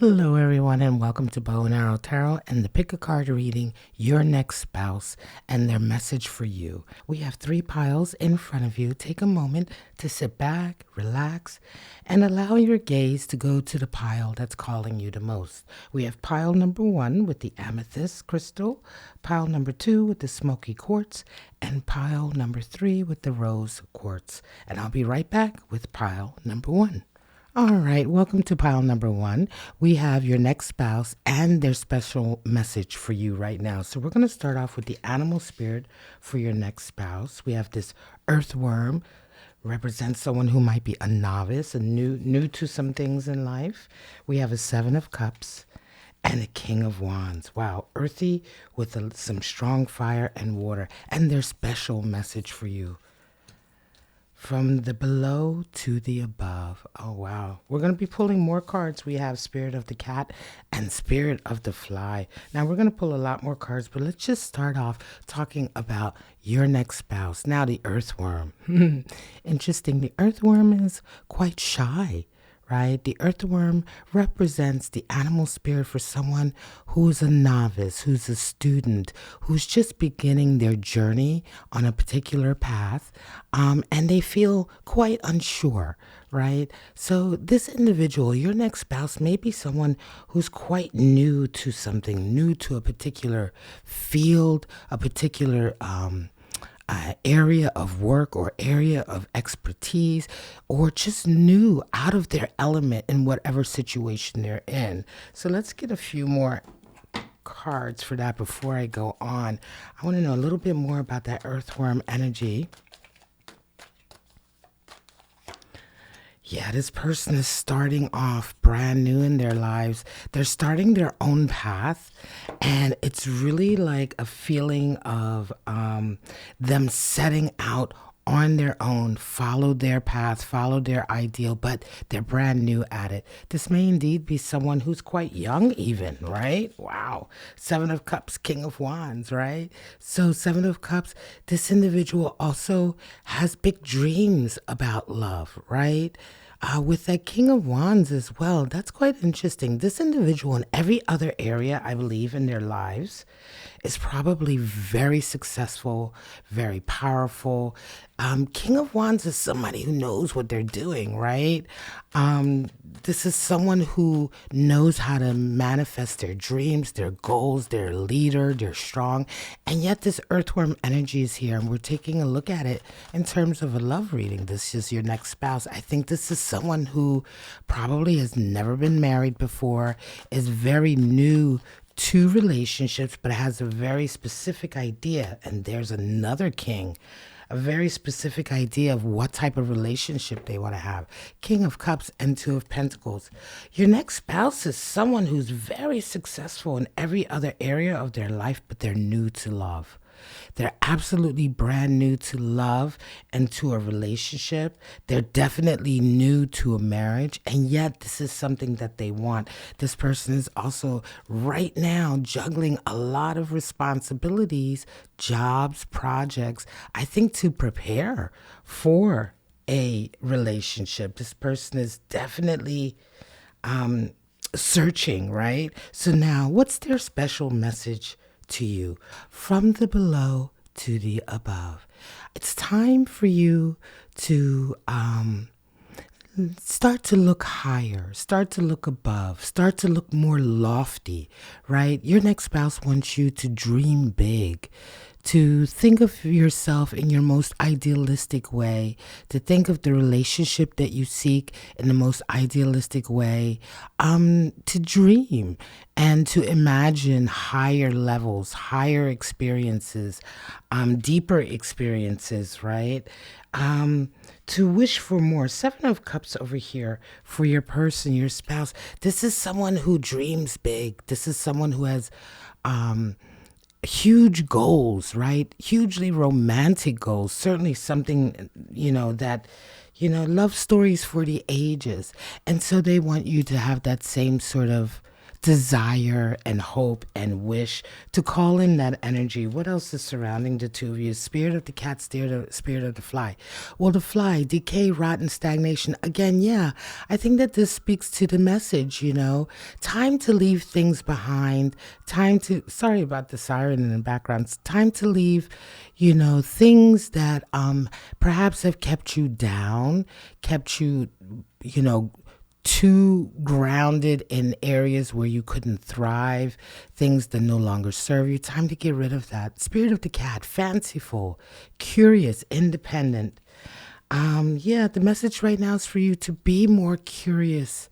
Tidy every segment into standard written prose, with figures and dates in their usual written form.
Hello, everyone, and welcome to Bow and Arrow Tarot and the Pick a Card reading, Your Next Spouse, and their message for you. We have three piles in front of you. Take a moment to sit back, relax, and allow your gaze to go to the pile that's calling you the most. We have pile number 1 with the amethyst crystal, pile number 2 with the smoky quartz, and pile number 3 with the rose quartz. And I'll be right back with pile number 1. All right, welcome to pile number 1. We have your next spouse and their special message for you right now. So we're going to start off with the animal spirit for your next spouse. We have this earthworm, represents someone who might be a novice, a new to some things in life. We have a 7 of cups and a king of wands. Wow, earthy with some strong fire and water, and their special message for you. From the below to the above. Oh, wow. We're going to be pulling more cards. We have Spirit of the Cat and Spirit of the Fly. Now, we're going to pull a lot more cards, but let's just start off talking about your next spouse. Now, the earthworm. Interesting. The earthworm is quite shy, right? The earthworm represents the animal spirit for someone who's a novice, who's a student, who's just beginning their journey on a particular path, and they feel quite unsure, right? So this individual, your next spouse, may be someone who's quite new to something, new to a particular field, a particular area of work or area of expertise, or just new out of their element in whatever situation they're in. So let's get a few more cards for that before I go on. I want to know a little bit more about that earthworm energy. Yeah, this person is starting off brand new in their lives. They're starting their own path, and it's really like a feeling of them setting out on their own, follow their path, follow their ideal, but they're brand new at it. This may indeed be someone who's quite young even, right? Wow. 7 of Cups, King of Wands, right? So 7 of Cups, this individual also has big dreams about love, right? With that King of Wands as well, that's quite interesting. This individual in every other area, I believe, in their lives is probably very successful, very powerful. King of Wands is somebody who knows what they're doing, right? This is someone who knows how to manifest their dreams, their goals, they're a leader, they're strong. And yet this earthworm energy is here, and we're taking a look at it in terms of a love reading. This is your next spouse. I think this is someone who probably has never been married before, is very new to relationships, but has a very specific idea. And there's another king, a very specific idea of what type of relationship they want to have. King of Cups and 2 of Pentacles. Your next spouse is someone who's very successful in every other area of their life, but they're new to love. They're absolutely brand new to love and to a relationship. They're definitely new to a marriage, and yet this is something that they want. This person is also right now juggling a lot of responsibilities, jobs, projects, I think, to prepare for a relationship. This person is definitely searching, right? So now, what's their special message to you? From the below to the above. It's time for you to start to look higher, start to look above, start to look more lofty, right? Your next spouse wants you to dream big, to think of yourself in your most idealistic way, to think of the relationship that you seek in the most idealistic way, to dream and to imagine higher levels, higher experiences, deeper experiences, right? To wish for more. 7 of Cups over here for your person, your spouse. This is someone who dreams big. This is someone who has huge goals, right? Hugely romantic goals. Certainly something, that, love stories for the ages. And so they want you to have that same sort of desire and hope and wish to call in that energy. What else is surrounding the two of you? Spirit of the cat, spirit of the fly. Well, the fly, decay, rotten, stagnation. Again, yeah, I think that this speaks to the message, time to leave things behind, sorry about the siren in the background, it's time to leave, things that perhaps have kept you down, kept you, too grounded in areas where you couldn't thrive, things that no longer serve you. Time to get rid of that. Spirit of the cat, fanciful, curious, independent. The message right now is for you to be more curious.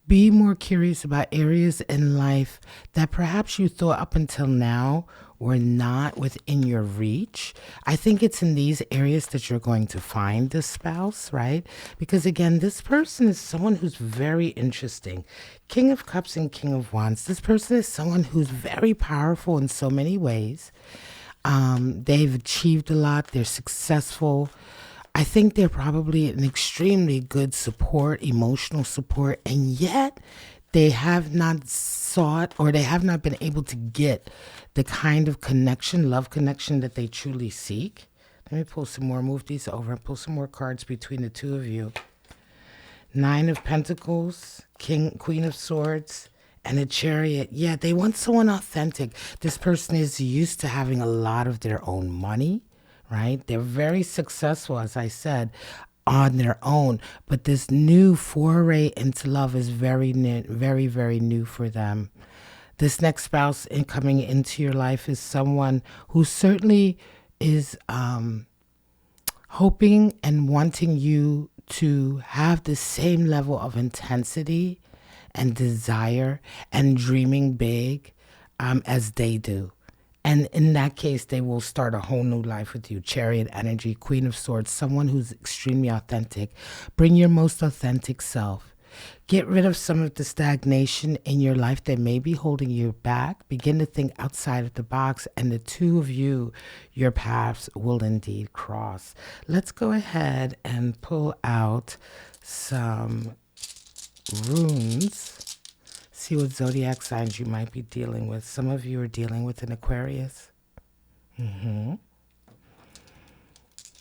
Be more curious about areas in life that perhaps you thought up until now were not within your reach. I think it's in these areas that you're going to find this spouse, right? Because again, this person is someone who's very interesting. King of Cups and King of Wands. This person is someone who's very powerful in so many ways. They've achieved a lot. They're successful. I think they're probably an extremely good support, emotional support, and yet they have not sought or they have not been able to get the kind of connection, love connection that they truly seek. Let me pull some more, move these over, and pull some more cards between the two of you. Nine of Pentacles, Queen of Swords, and a Chariot. Yeah, they want someone authentic. This person is used to having a lot of their own money, right? They're very successful, as I said, on their own. But this new foray into love is very, very, very new for them. This next spouse coming into your life is someone who certainly is hoping and wanting you to have the same level of intensity and desire and dreaming big as they do. And in that case, they will start a whole new life with you. Chariot energy, Queen of Swords, someone who's extremely authentic. Bring your most authentic self. Get rid of some of the stagnation in your life that may be holding you back. Begin to think outside of the box, and the two of you, your paths will indeed cross. Let's go ahead and pull out some runes. See what zodiac signs you might be dealing with. Some of you are dealing with an Aquarius.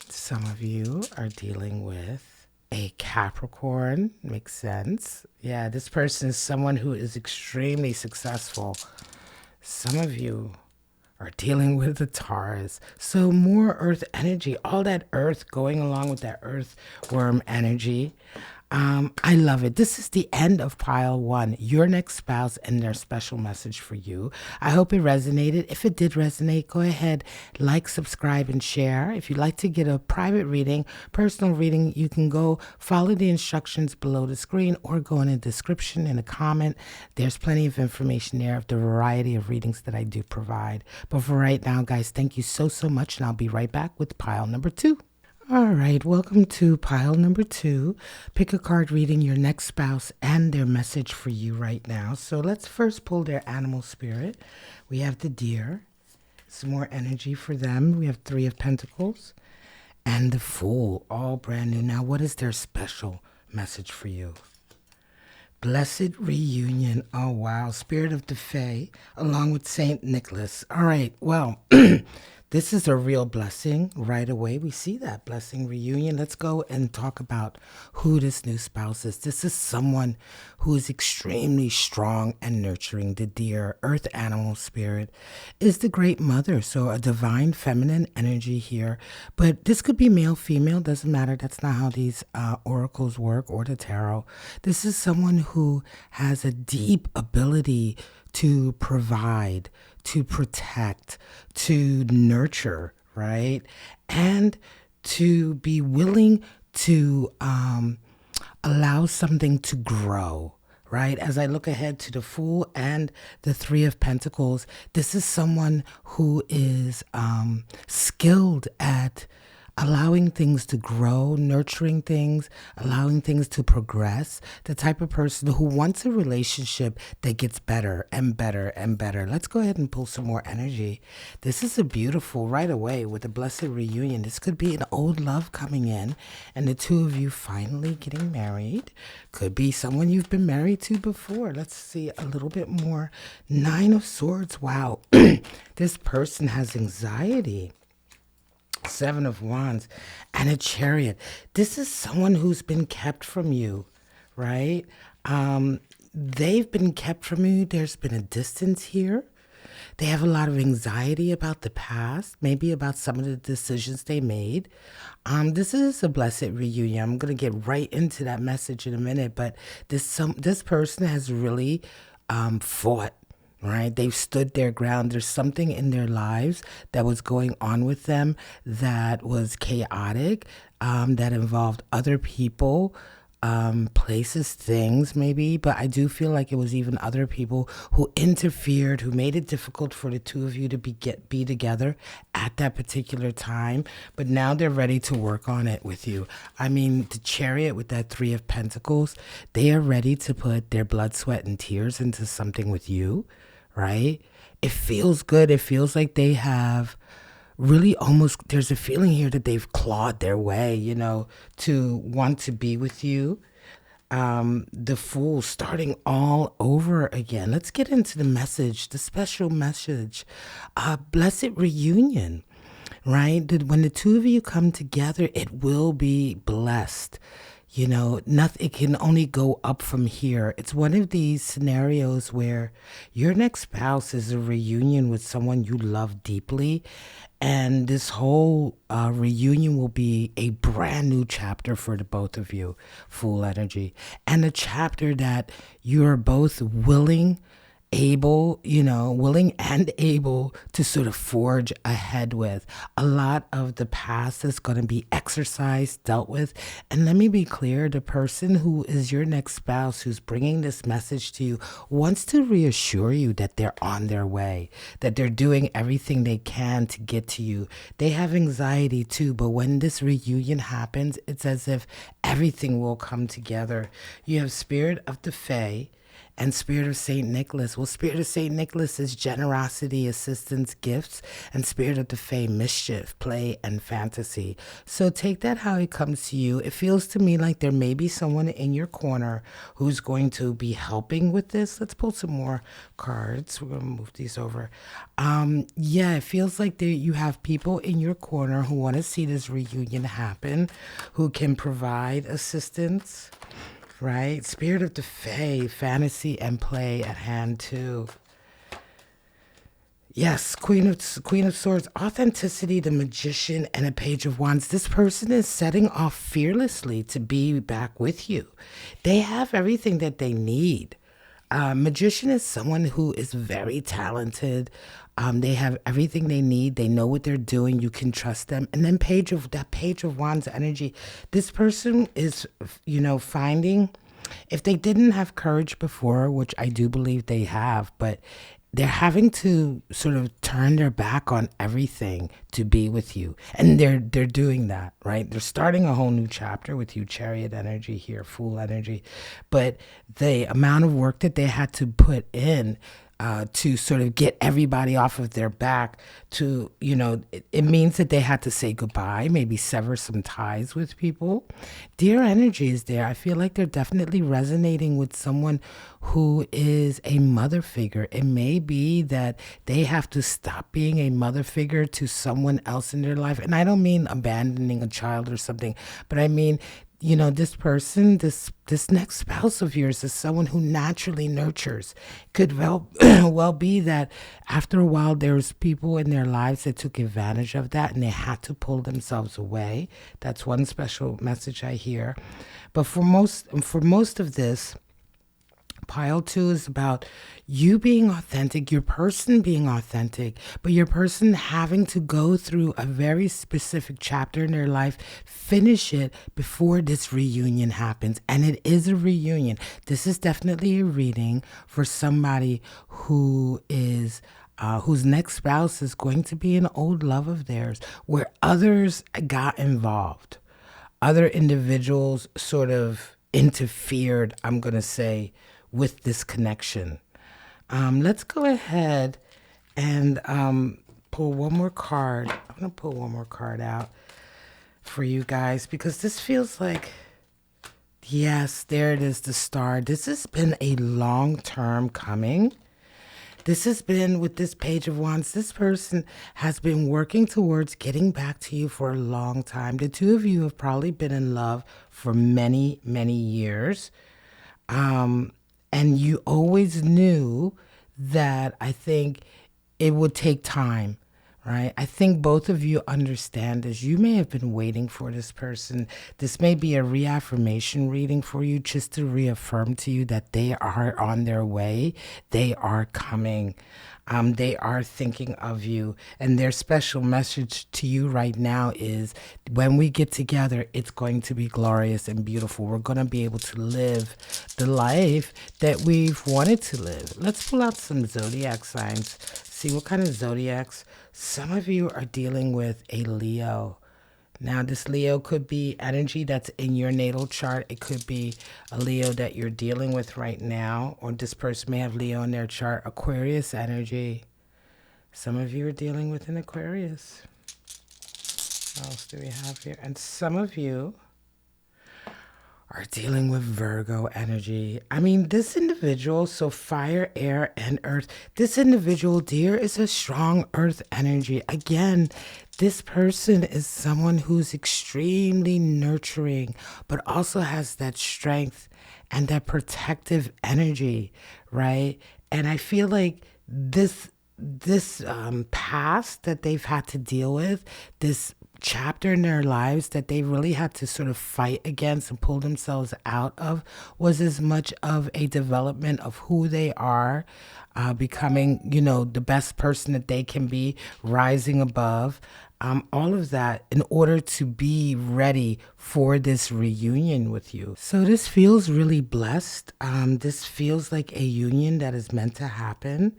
Some of you are dealing with a Capricorn. Makes sense. Yeah, this person is someone who is extremely successful. Some of you are dealing with the Taurus. So more earth energy, all that earth going along with that earthworm energy. I love it. This is the end of pile one, your next spouse and their special message for you. I hope it resonated. If it did resonate, go ahead, like, subscribe, and share. If you'd like to get a private reading, personal reading, you can go follow the instructions below the screen or go in the description in a comment. There's plenty of information there of the variety of readings that I do provide. But for right now, guys, thank you so much, and I'll be right back with pile number two. All right, welcome to pile number two. Pick a card reading your next spouse and their message for you right now. So let's first pull their animal spirit. We have the deer. Some more energy for them. We have Three of Pentacles and the Fool, all brand new. Now, what is their special message for you? Blessed reunion. Oh, wow. Spirit of the Fae, along with Saint Nicholas. All right, well, this is a real blessing right away. We see that blessing reunion. Let's go and talk about who this new spouse is. This is someone who is extremely strong and nurturing. The deer, earth animal spirit, is the great mother. So a divine feminine energy here. But this could be male, female, doesn't matter. That's not how these oracles work, or the tarot. This is someone who has a deep ability to provide, to protect, to nurture, right? And to be willing to allow something to grow, right? As I look ahead to the Fool and the Three of Pentacles, this is someone who is skilled at allowing things to grow, nurturing things, allowing things to progress. The type of person who wants a relationship that gets better and better and better. Let's go ahead and pull some more energy. This is a beautiful right away with a blessed reunion. This could be an old love coming in and the two of you finally getting married. Could be someone you've been married to before. Let's see a little bit more. Nine of Swords. Wow. This person has anxiety. Seven of Wands and a Chariot. This is someone who's been kept from you, right? They've been kept from you. There's been a distance here. They have a lot of anxiety about the past, maybe about some of the decisions they made. This is a blessed reunion. I'm going to get right into that message in a minute, but this person has really fought. Right? They've stood their ground. There's something in their lives that was going on with them that was chaotic, that involved other people, places, things maybe. But I do feel like it was even other people who interfered, who made it difficult for the two of you to be together at that particular time. But now they're ready to work on it with you. I mean, the Chariot with that Three of Pentacles, they are ready to put their blood, sweat, and tears into something with you. Right? It feels good. It feels like they have really almost, there's a feeling here that they've clawed their way, to want to be with you. The Fool starting all over again. Let's get into the message, the special message. Blessed reunion, right? When the two of you come together, it will be blessed. Nothing, it can only go up from here. It's one of these scenarios where your next spouse is a reunion with someone you love deeply. And this whole reunion will be a brand new chapter for the both of you, Fool energy. And a chapter that you're both willing and able to sort of forge ahead with. A lot of the past is going to be exercised, dealt with. And let me be clear, the person who is your next spouse who's bringing this message to you wants to reassure you that they're on their way, that they're doing everything they can to get to you. They have anxiety too, but when this reunion happens, it's as if everything will come together. You have Spirit of the Fae and Spirit of St. Nicholas. Well, Spirit of St. Nicholas is generosity, assistance, gifts, and Spirit of the Fae, mischief, play, and fantasy. So take that how it comes to you. It feels to me like there may be someone in your corner who's going to be helping with this. Let's pull some more cards. We're going to move these over. It feels like you have people in your corner who want to see this reunion happen, who can provide assistance. Right? Spirit of the Fae, fantasy and play at hand too. Yes, Queen of Swords, authenticity, the Magician, and a Page of Wands. This person is setting off fearlessly to be back with you. They have everything that they need. Magician is someone who is very talented. They have everything they need. They know what they're doing. You can trust them. And then Page of Wands energy. This person is, finding, if they didn't have courage before, which I do believe they have, but they're having to sort of turn their back on everything to be with you. And they're doing that, right? They're starting a whole new chapter with you, Chariot energy here, Fool energy. But the amount of work that they had to put in to sort of get everybody off of their back to, it means that they had to say goodbye, maybe sever some ties with people. Dear energy is there. I feel like they're definitely resonating with someone who is a mother figure. It may be that they have to stop being a mother figure to someone else in their life. And I don't mean abandoning a child or something, but I mean, this person, this next spouse of yours is someone who naturally nurtures. Could well be that after a while there's people in their lives that took advantage of that and they had to pull themselves away. That's one special message I hear. But for most of this, Pile 2 is about you being authentic, your person being authentic, but your person having to go through a very specific chapter in their life, finish it before this reunion happens. And it is a reunion. This is definitely a reading for somebody who is whose next spouse is going to be an old love of theirs where others got involved. Other individuals sort of interfered, I'm going to say, with this connection. Let's go ahead and pull one more card. I'm going to pull one more card out for you guys because this feels like, yes, there it is, the star. This has been a long term coming. This has been with this Page of Wands. This person has been working towards getting back to you for a long time. The two of you have probably been in love for many, many years. And you always knew that I think it would take time, right? I think both of you understand this. You may have been waiting for this person. This may be a reaffirmation reading for you just to reaffirm to you that they are on their way. They are coming. They are thinking of you. And their special message to you right now is when we get together, it's going to be glorious and beautiful. We're going to be able to live the life that we've wanted to live. Let's pull out some zodiac signs. See what kind of zodiacs. Some of you are dealing with a Leo. Now, this Leo could be energy that's in your natal chart. It could be a Leo that you're dealing with right now, or this person may have Leo in their chart. Aquarius energy. Some of you are dealing with an Aquarius. What else do we have here? And some of you are dealing with Virgo energy. I mean, this individual, so fire, air, and earth, this individual, dear, is a strong earth energy. Again, this person is someone who's extremely nurturing, but also has that strength and that protective energy, right? And I feel like this past that they've had to deal with, this chapter in their lives that they really had to sort of fight against and pull themselves out of, was as much of a development of who they are, becoming, the best person that they can be, rising above, all of that in order to be ready for this reunion with you. So this feels really blessed. This feels like a union that is meant to happen.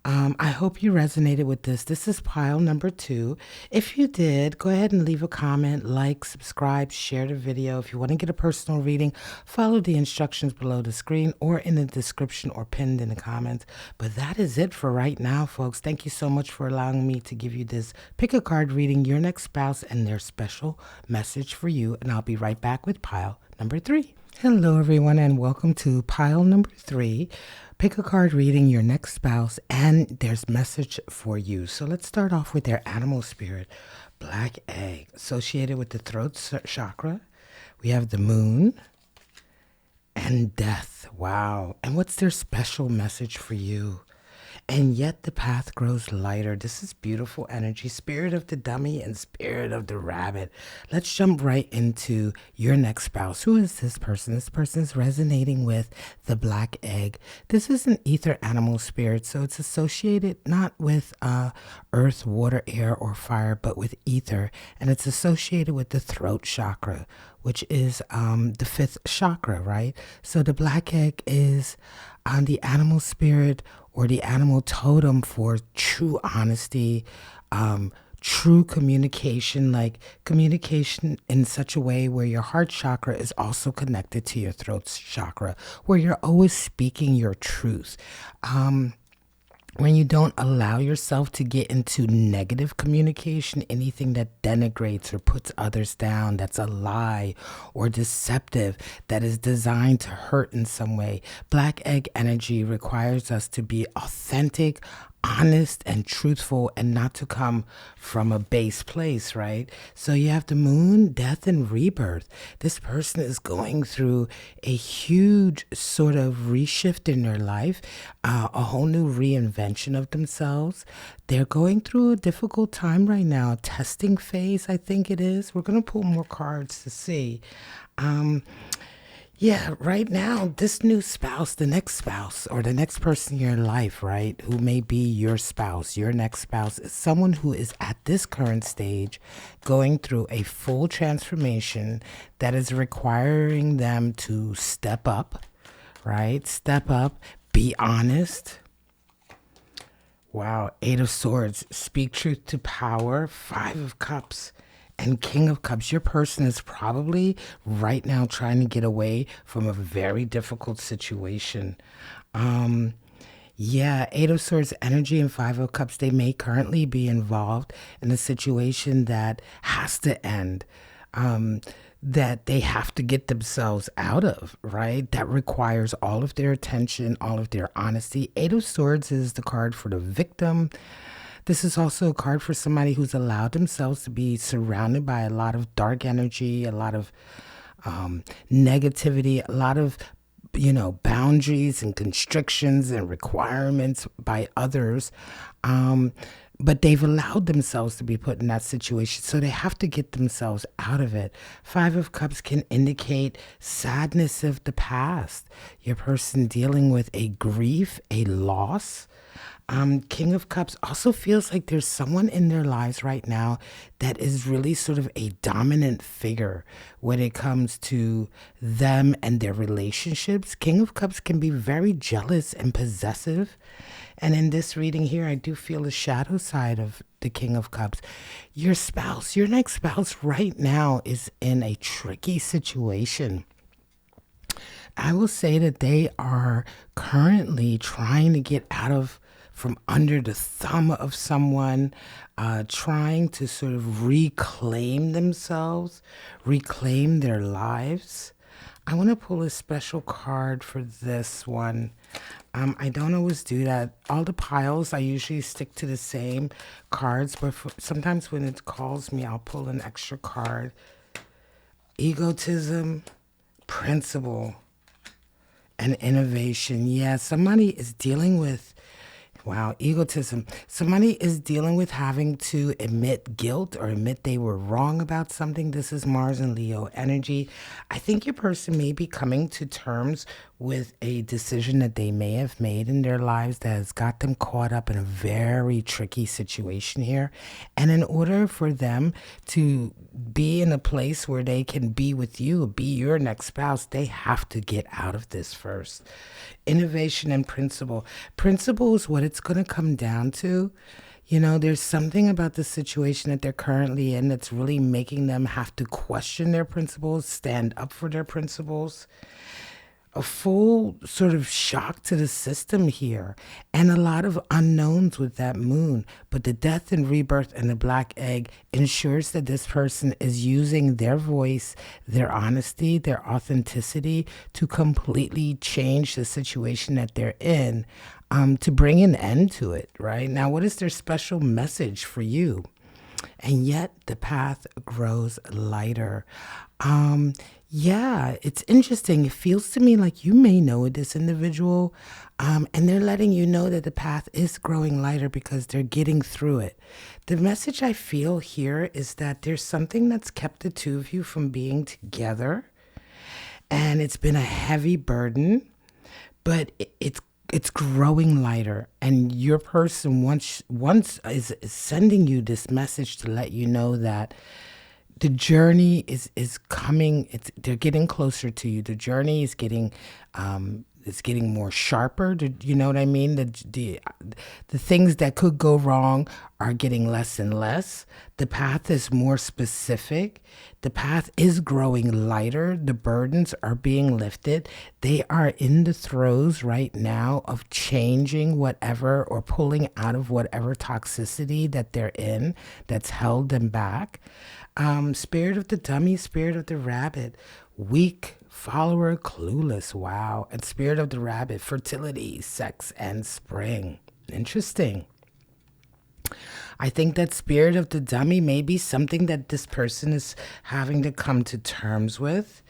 I hope you resonated with this. This is pile number 2. If you did, go ahead and leave a comment, like, subscribe, share the video. If you want to get a personal reading, follow the instructions below the screen or in the description or pinned in the comments. But that is it for right now, folks. Thank you so much for allowing me to give you this pick a card reading, your next spouse, and their special message for you. And I'll be right back with pile number 3. Hello, everyone, and welcome to pile number 3. Pick a card reading, your next spouse, and there's message for you. So let's start off with their animal spirit, black egg, associated with the throat chakra. We have the moon and death. Wow. And what's their special message for you? And yet the path grows lighter. This is beautiful energy. Spirit of the dummy and spirit of the rabbit. Let's jump right into your next spouse. Who is this person? This person is resonating with the black egg. This is an ether animal spirit, so it's associated not with earth, water, air, or fire, but with ether. And it's associated with the throat chakra, which is the 5th chakra, right? So the black egg is on the animal spirit or the animal totem for true honesty, true communication, like communication in such a way where your heart chakra is also connected to your throat chakra, where you're always speaking your truth. When you don't allow yourself to get into negative communication, anything that denigrates or puts others down, that's a lie or deceptive, that is designed to hurt in some way. Black egg energy requires us to be authentic, honest, and truthful, and not to come from a base place, right? So you have the moon, death, and rebirth. This person is going through a huge sort of reshift in their life, a whole new reinvention of themselves. They're going through a difficult time right now, a testing phase, I think it is. We're going to pull more cards to see. Yeah, right now, this new spouse, the next spouse, or the next person in your life, right, who may be your spouse, your next spouse, is someone who is at this current stage going through a full transformation that is requiring them to step up, right? Step up, be honest. Wow. Eight of Swords. Speak truth to power. Five of Cups. And King of Cups. Your person is probably right now trying to get away from a very difficult situation. Yeah, Eight of Swords energy and Five of Cups, they may currently be involved in a situation that has to end, that they have to get themselves out of, right? That requires all of their attention, all of their honesty. Eight of Swords is the card for the victim. This is also a card for somebody who's allowed themselves to be surrounded by a lot of dark energy, a lot of negativity, a lot of boundaries and constrictions and requirements by others. But they've allowed themselves to be put in that situation, so they have to get themselves out of it. Five of Cups can indicate sadness of the past. Your person dealing with a grief, a loss. King of Cups also feels like there's someone in their lives right now that is really sort of a dominant figure when it comes to them and their relationships. King of Cups can be very jealous and possessive. And in this reading here, I do feel the shadow side of the King of Cups. Your spouse, your next spouse right now is in a tricky situation. I will say that they are currently trying to get out of from under the thumb of someone, trying to sort of reclaim themselves, reclaim their lives. I want to pull a special card for this one. I don't always do that. All the piles, I usually stick to the same cards, but sometimes when it calls me, I'll pull an extra card. Egotism, principle, and innovation. Yeah, somebody is dealing with egotism. Somebody is dealing with having to admit guilt or admit they were wrong about something. This is Mars and Leo energy. I think your person may be coming to terms with a decision that they may have made in their lives that has got them caught up in a very tricky situation here. And in order for them to be in a place where they can be with you, be your next spouse, they have to get out of this first. Innovation and principle. Principle is what it's going to come down to. There's something about the situation that they're currently in that's really making them have to question their principles, stand up for their principles. A full sort of shock to the system here, and a lot of unknowns with that moon. But the death and rebirth and the black egg ensures that this person is using their voice, their honesty, their authenticity to completely change the situation that they're in, to bring an end to it, right? Now, what is their special message for you? And yet the path grows lighter. Yeah, it's interesting. It feels to me like you may know this individual, and they're letting you know that the path is growing lighter because they're getting through it. The message I feel here is that there's something that's kept the two of you from being together, and it's been a heavy burden, but it's growing lighter, and your person once is sending you this message to let you know that the journey is coming. They're getting closer to you. The journey is getting more sharper. You know what I mean? The things that could go wrong are getting less and less. The path is more specific. The path is growing lighter. The burdens are being lifted. They are in the throes right now of changing whatever or pulling out of whatever toxicity that they're in that's held them back. Spirit of the dummy, spirit of the rabbit, weak, follower, clueless, wow. And spirit of the rabbit, fertility, sex, and spring. Interesting. I think that spirit of the dummy may be something that this person is having to come to terms with.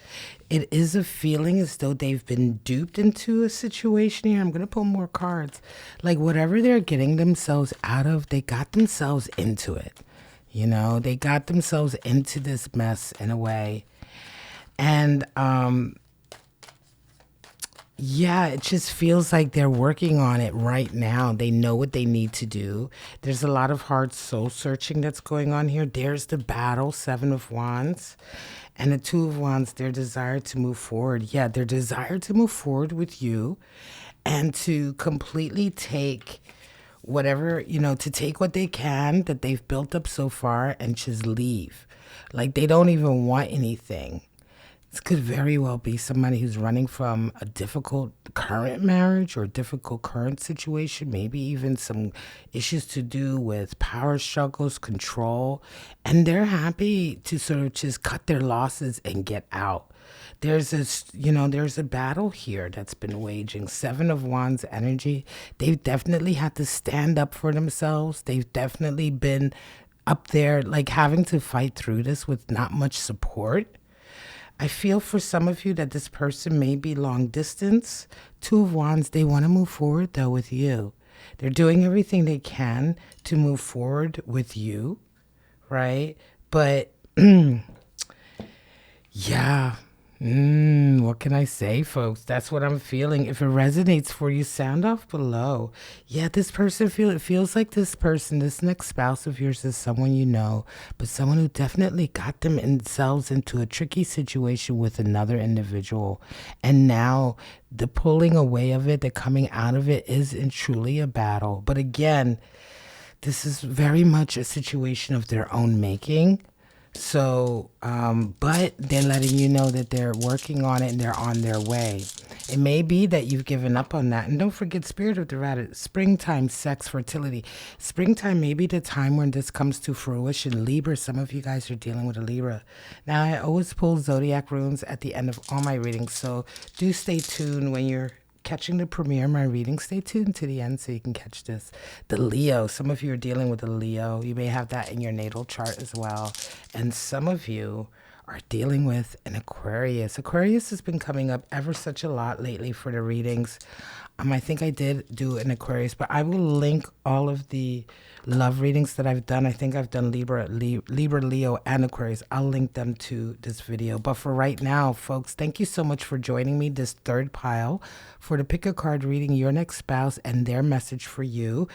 It is a feeling as though they've been duped into a situation here. I'm going to pull more cards. Like whatever they're getting themselves out of, they got themselves into it. They got themselves into this mess in a way. And it just feels like they're working on it right now. They know what they need to do. There's a lot of hard soul searching that's going on here. There's the battle, Seven of Wands. And the Two of Wands, their desire to move forward. Yeah, their desire to move forward with you and to completely take whatever, to take what they can that they've built up so far and just leave. Like they don't even want anything. This could very well be somebody who's running from a difficult current marriage or difficult current situation, maybe even some issues to do with power struggles, control, and they're happy to sort of just cut their losses and get out. There's a battle here that's been waging. Seven of Wands energy. They've definitely had to stand up for themselves. They've definitely been up there, like having to fight through this with not much support. I feel for some of you that this person may be long distance. Two of Wands, they want to move forward though with you. They're doing everything they can to move forward with you, right? But yeah. What can I say, folks? That's what I'm feeling. If it resonates for you, sound off below. Yeah, this person it feels like this next spouse of yours is someone you know, but someone who definitely got themselves into a tricky situation with another individual. And now the pulling away of it, the coming out of it is truly a battle. But again, this is very much a situation of their own making. So, but they're letting you know that they're working on it and they're on their way. It may be that you've given up on that. And don't forget, Spirit of the Rat, springtime, sex, fertility. Springtime may be the time when this comes to fruition. Libra, some of you guys are dealing with a Libra. Now, I always pull zodiac runes at the end of all my readings. So do stay tuned when you're catching the premiere of my reading. Stay tuned to the end so you can catch this. The Leo, some of you are dealing with a Leo. You may have that in your natal chart as well. And some of you are dealing with an Aquarius. Aquarius has been coming up ever such a lot lately for the readings. I think I did do an Aquarius, but I will link all of the love readings that I've done. I think I've done Libra, Leo, and Aquarius. I'll link them to this video. But for right now, folks, thank you so much for joining me, this third pile, for the pick a card reading, your next spouse and their message for you.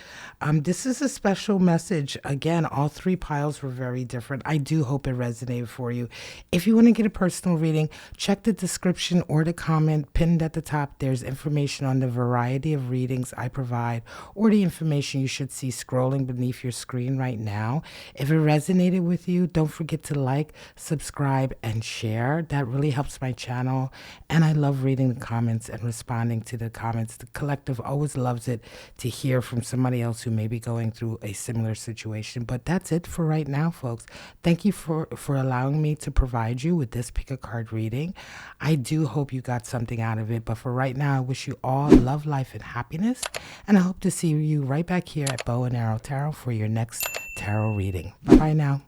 This is a special message. Again, all three piles were very different. I do hope it resonated for you. If you want to get a personal reading, check the description or the comment pinned at the top. There's information on the variety of readings I provide, or the information you should see scrolling beneath your screen right now. If it resonated with you, don't forget to like, subscribe, and share. That really helps my channel. And I love reading the comments and responding to the comments. The collective always loves it to hear from somebody else who may be going through a similar situation. But that's it for right now, folks. Thank you for allowing me to provide you with this pick a card reading. I do hope you got something out of it. But for right now, I wish you all love, life, and happiness. And I hope to see you right back here at Bow and Arrow Tarot for your next tarot reading. Bye now.